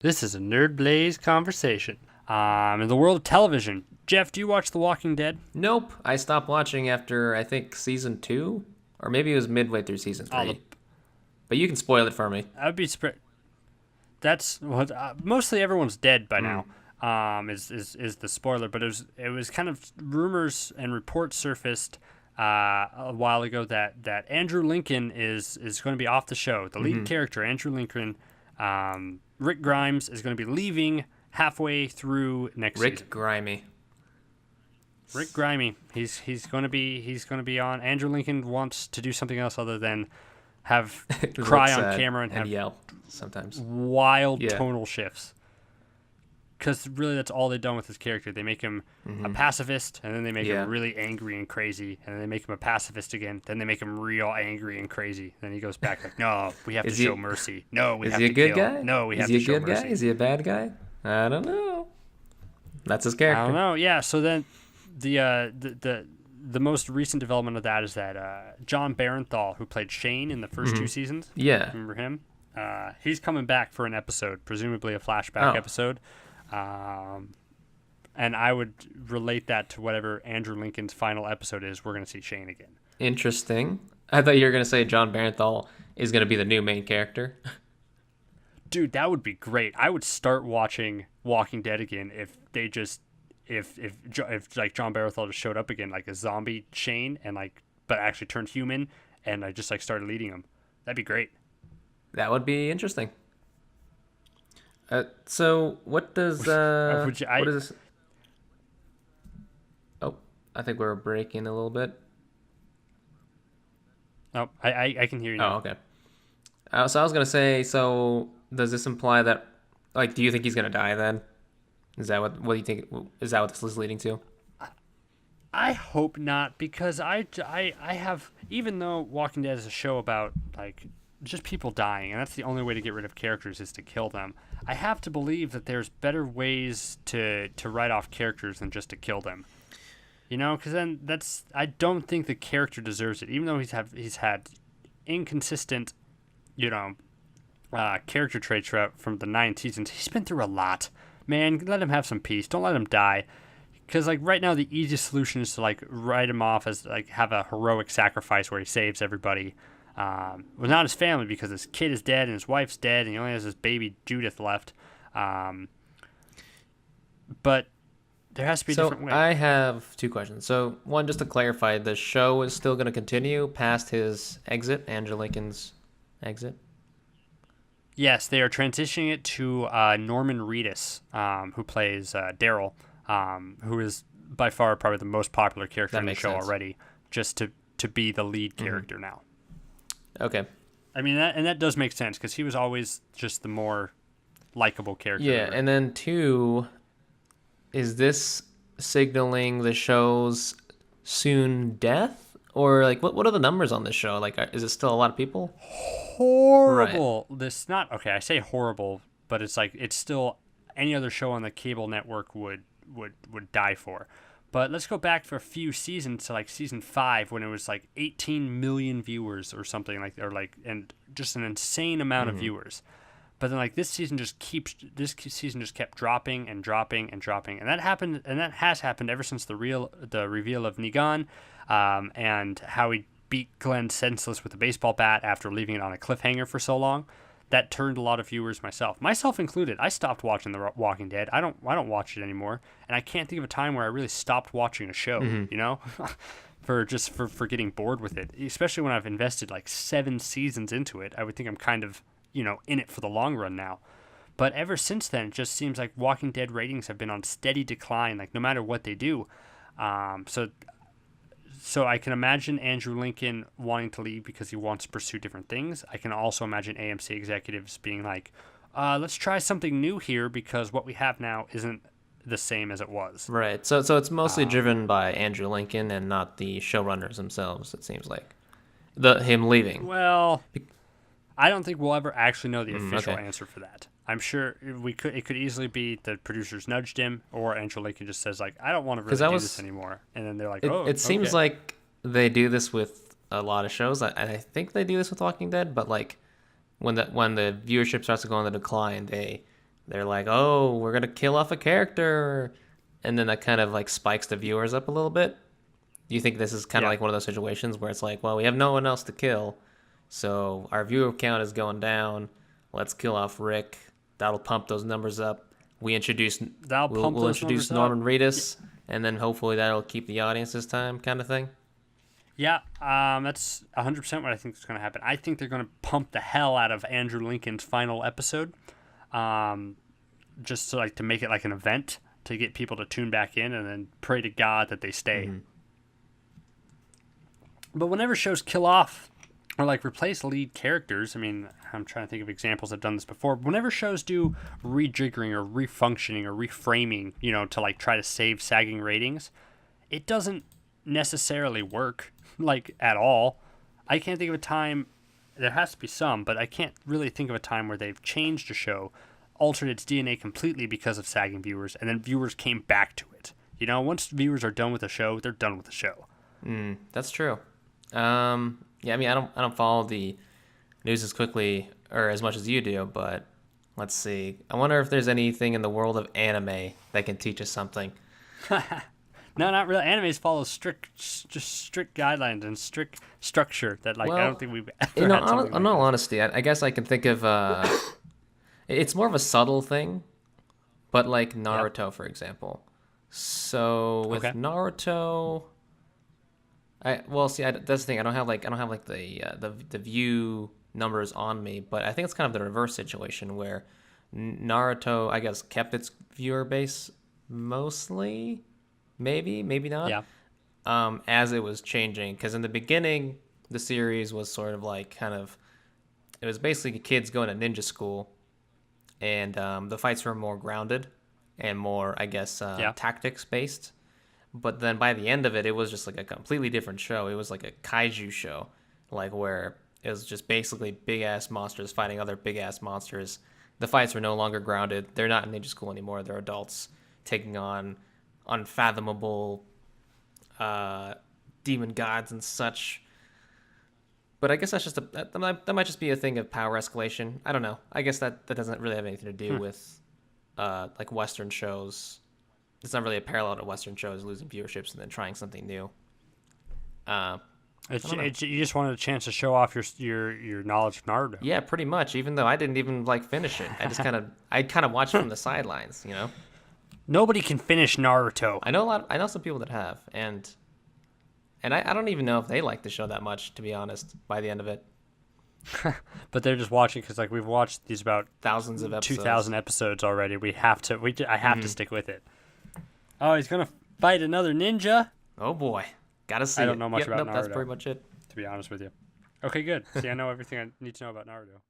This is a Nerd Blaze conversation. In the world of television, Jeff, do you watch The Walking Dead? Nope. I stopped watching after, I think, season 2? Or maybe it was midway through season 3. But you can spoil it for me. I'd be surprised. That's mostly everyone's dead by now. Is the spoiler? But it was kind of rumors and reports surfaced a while ago that Andrew Lincoln is going to be off the show. The lead character, Andrew Lincoln, Rick Grimes, is going to be leaving halfway through next season. Rick Grimey. He's going to be on. Andrew Lincoln wants to do something else other than have cry on camera and have yell sometimes. Wild tonal shifts. Because really, that's all they've done with his character. They make him a pacifist, and then they make him really angry and crazy, and then they make him a pacifist again. Then they make him real angry and crazy. Then he goes back like, "No, we have to show mercy. No, we have to kill. Is he a good guy? No, we have to show mercy." Is he a good guy? Is he a bad guy? I don't know. That's his character. I don't know. Yeah. So then, the most recent development of that is that John Barenthal, who played Shane in the first 2 seasons, remember him? He's coming back for an episode, presumably a flashback episode. And I would relate that to whatever Andrew Lincoln's final episode is. We're going to see Shane again. Interesting. I thought you were going to say John Barenthal is going to be the new main character. Dude, that would be great. I would start watching Walking Dead again if they just if like John Barenthal just showed up again like a zombie Shane and but actually turned human and I just started leading him. That'd be great. That would be interesting. So what does what is this? Oh, I think we're breaking a little bit. Oh, I can hear you now. Oh, okay. So I was gonna say, so does this imply that, do you think he's gonna die then? Is that what do you think? Is that what this is leading to? I hope not, because I have, even though Walking Dead is a show about just people dying, and that's the only way to get rid of characters is to kill them. I have to believe that there's better ways to write off characters than just to kill them. You know, because then I don't think the character deserves it, even though he's had inconsistent, character traits from the 9 seasons. He's been through a lot. Man, let him have some peace. Don't let him die. Because right now the easiest solution is to write him off as have a heroic sacrifice where he saves everybody. Well, not his family, because his kid is dead and his wife's dead and he only has his baby Judith left. But there has to be a different way. I have 2 questions. So one, just to clarify, the show is still going to continue past his exit, Andrew Lincoln's exit? Yes, they are transitioning it to Norman Reedus, who plays Daryl, who is by far probably the most popular character in the show already, just to be the lead character now. Okay. I mean, that does make sense, because he was always just the more likable character. Yeah, and then 2, is this signaling the show's soon death? Or, what are the numbers on this show? Is it still a lot of people? Horrible. Right. I say horrible, but it's it's still any other show on the cable network would die for. But let's go back for a few seasons to season 5 when it was 18 million viewers or something and just an insane amount of viewers. But then this season just kept dropping and dropping and dropping, and that has happened ever since the reveal of Negan, and how he beat Glenn senseless with a baseball bat after leaving it on a cliffhanger for so long. That turned a lot of viewers, myself included. I stopped watching The Walking Dead. I don't watch it anymore, and I can't think of a time where I really stopped watching a show. for getting bored with it, especially when I've invested 7 seasons into it. I would think I'm kind of in it for the long run now. But ever since then, it just seems like Walking Dead ratings have been on steady decline, no matter what they do. So I can imagine Andrew Lincoln wanting to leave because he wants to pursue different things. I can also imagine AMC executives being let's try something new here because what we have now isn't the same as it was. Right. So it's mostly driven by Andrew Lincoln and not the showrunners themselves, it seems like. Him leaving. Well, I don't think we'll ever actually know the official answer for that. I'm sure it could easily be the producers nudged him, or Andrew Lincoln just says I don't want to really do this anymore, and then they're it seems like they do this with a lot of shows. I think they do this with Walking Dead, but when the viewership starts to go on the decline, they they're like, oh, we're gonna kill off a character, and then that kind of like spikes the viewers up a little bit. Do you think this is kind of Yeah. like one of those situations where it's like, well, we have no one else to kill, so our viewer count is going down. Let's kill off Rick. That'll pump those numbers up. We introduce That'll pump we'll those introduce numbers up. Norman Reedus, and then hopefully that'll keep the audience this time, kind of thing. Yeah, that's 100% what I think is going to happen. I think they're going to pump the hell out of Andrew Lincoln's final episode, just to make it like an event to get people to tune back in, and then pray to God that they stay. Mm-hmm. But whenever shows kill off or like replace lead characters, I mean, I'm trying to think of examples that have done this before. Whenever shows do rejiggering or refunctioning or reframing, to like try to save sagging ratings, it doesn't necessarily work like at all. I can't think of a time. There has to be some, but I can't really think of a time where they've changed a show, altered its DNA completely because of sagging viewers, and then viewers came back to it. Once viewers are done with the show, they're done with the show. That's true. Yeah, I mean, I don't follow the news as quickly or as much as you do, but let's see. I wonder if there's anything in the world of anime that can teach us something. No, not really. Animes follow strict guidelines and strict structure that, I don't think we've ever had something in like all this. honesty, I guess I can think of it's more of a subtle thing, but like Naruto, for example. So with Okay. Naruto, that's the thing. I don't have like the view numbers on me, but I think it's kind of the reverse situation where Naruto, I guess, kept its viewer base mostly, maybe not. Yeah. As it was changing, because in the beginning, the series was sort of like it was basically kids going to ninja school, and the fights were more grounded and more, I guess, tactics based. But then by the end of it, it was just like a completely different show. It was like a kaiju show, like where it was just basically big ass monsters fighting other big ass monsters. The fights were no longer grounded. They're not in ninja school anymore. They're adults taking on unfathomable demon gods and such. But I guess that's just that might just be a thing of power escalation. I don't know. I guess that doesn't really have anything to do with like Western shows. It's not really a parallel to Western shows losing viewerships and then trying something new. You just wanted a chance to show off your knowledge of Naruto. Yeah, pretty much. Even though I didn't even like finish it, I kind of watched from the sidelines. Nobody can finish Naruto. I know some people that have, and I don't even know if they like the show that much, to be honest. By the end of it, But they're just watching because we've watched these about thousands of episodes. 2,000 episodes already. I have to stick with it. Oh, he's gonna fight another ninja. Oh boy, gotta see. I don't know much about That's Naruto. pretty much it. To be honest with you. Okay, good. See, I know everything I need to know about Naruto.